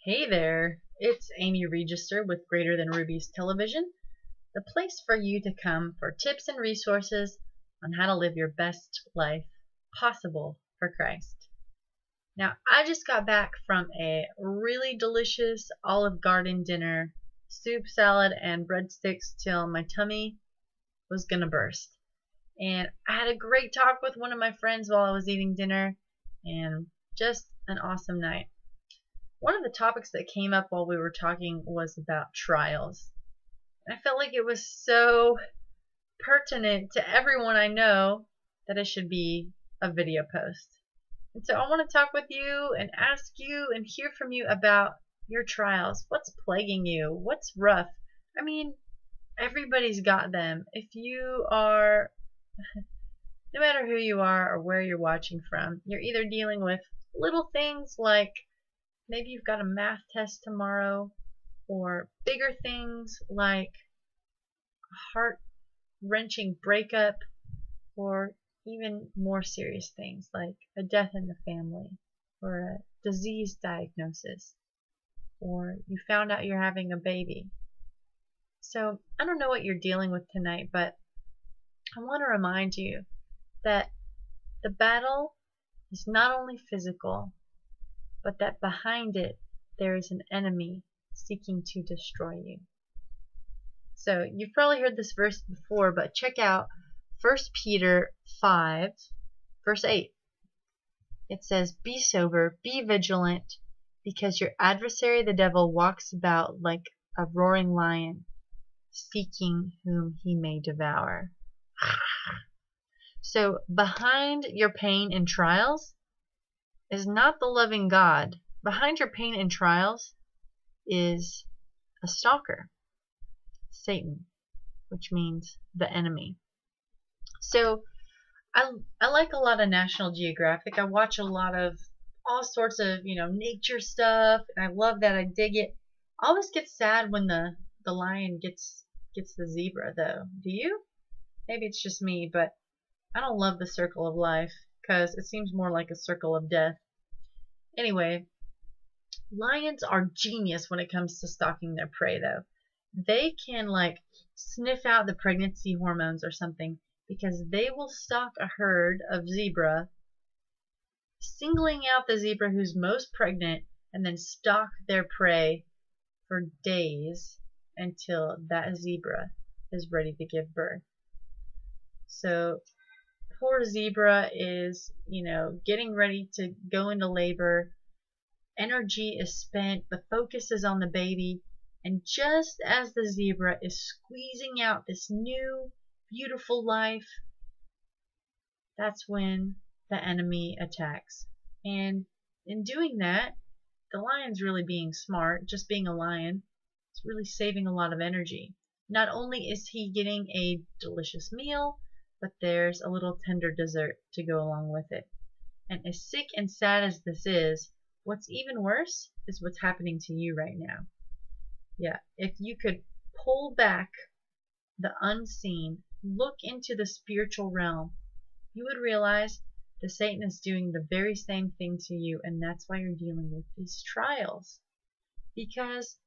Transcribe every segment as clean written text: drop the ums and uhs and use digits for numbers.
Hey there, it's Amy Register with Greater Than Rubies Television, the place for you to come for tips and resources on how to live your best life possible for Christ. Now, I just got back from a really delicious Olive Garden dinner, soup, salad, and breadsticks till my tummy was gonna burst. And I had a great talk with one of my friends while I was eating dinner, and just an awesome night. One of the topics that came up while we were talking was about trials. I felt like it was so pertinent to everyone I know that it should be a video post. And so I want to talk with you and ask you and hear from you about your trials. What's plaguing you? What's rough? I mean, everybody's got them. If you are, no matter who you are or where you're watching from, you're either dealing with little things like maybe you've got a math test tomorrow, or bigger things like a heart-wrenching breakup, or even more serious things like a death in the family, or a disease diagnosis, or you found out you're having a baby. So I don't know what you're dealing with tonight, but I want to remind you that the battle is not only physical, but that behind it there is an enemy seeking to destroy you. So you've probably heard this verse before, but check out 1 Peter 5, verse 8. It says, "Be sober, be vigilant, because your adversary the devil walks about like a roaring lion, seeking whom he may devour." So behind your pain and trials is not the loving God. Behind your pain and trials is a stalker, Satan, which means the enemy. So I like a lot of National Geographic. I watch a lot of all sorts of, nature stuff, and I love that. I dig it. I always get sad when the lion gets the zebra, though. Do you? Maybe it's just me, but I don't love the circle of life because it seems more like a circle of death. Anyway, lions are genius when it comes to stalking their prey, though. They can sniff out the pregnancy hormones or something, because they will stalk a herd of zebra, singling out the zebra who's most pregnant, and then stalk their prey for days until that zebra is ready to give birth. So poor zebra is, getting ready to go into labor. Energy is spent, the focus is on the baby, and just as the zebra is squeezing out this new, beautiful life, that's when the enemy attacks. And in doing that, the lion's really being smart, just being a lion. It's really saving a lot of energy. Not only is he getting a delicious meal, but there's a little tender dessert to go along with it. And as sick and sad as this is, what's even worse is what's happening to you right now. Yeah, if you could pull back the unseen, look into the spiritual realm, you would realize that Satan is doing the very same thing to you, and that's why you're dealing with these trials. Because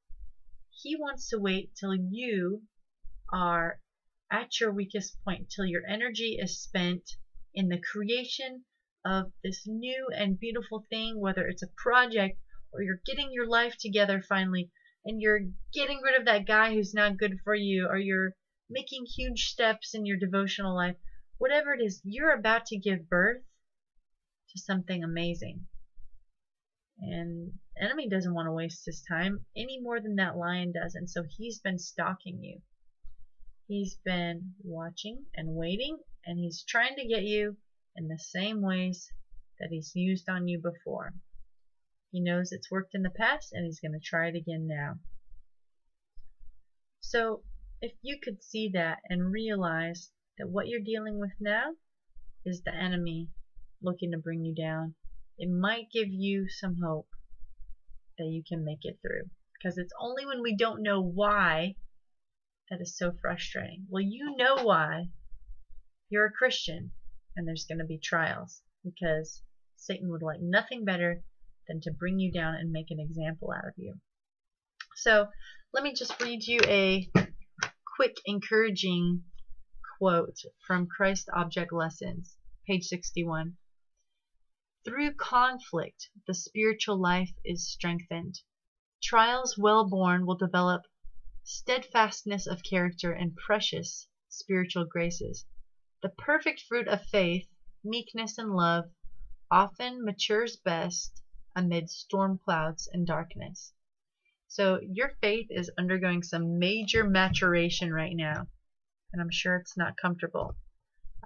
he wants to wait till you are at your weakest point, till your energy is spent in the creation of this new and beautiful thing, whether it's a project or you're getting your life together finally and you're getting rid of that guy who's not good for you, or you're making huge steps in your devotional life. Whatever it is, you're about to give birth to something amazing. And the enemy doesn't want to waste his time any more than that lion does, and so he's been stalking you. He's been watching and waiting, and he's trying to get you in the same ways that he's used on you before. He knows it's worked in the past, and he's going to try it again now. So if you could see that and realize that what you're dealing with now is the enemy looking to bring you down, it might give you some hope that you can make it through. Because it's only when we don't know why that is so frustrating. Well, you know why. You're a Christian, and there's going to be trials, because Satan would like nothing better than to bring you down and make an example out of you. So let me just read you a quick encouraging quote from Christ Object Lessons, page 61. Through conflict, the spiritual life is strengthened. Trials well borne will develop steadfastness of character and precious spiritual graces. The perfect fruit of faith, meekness, and love often matures best amid storm clouds and darkness. So your faith is undergoing some major maturation right now, and I'm sure it's not comfortable.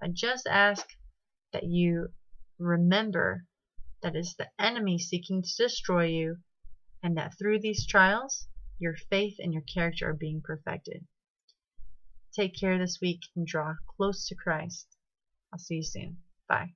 I just ask that you remember that it's the enemy seeking to destroy you, and that through these trials, your faith and your character are being perfected. Take care this week and draw close to Christ. I'll see you soon. Bye.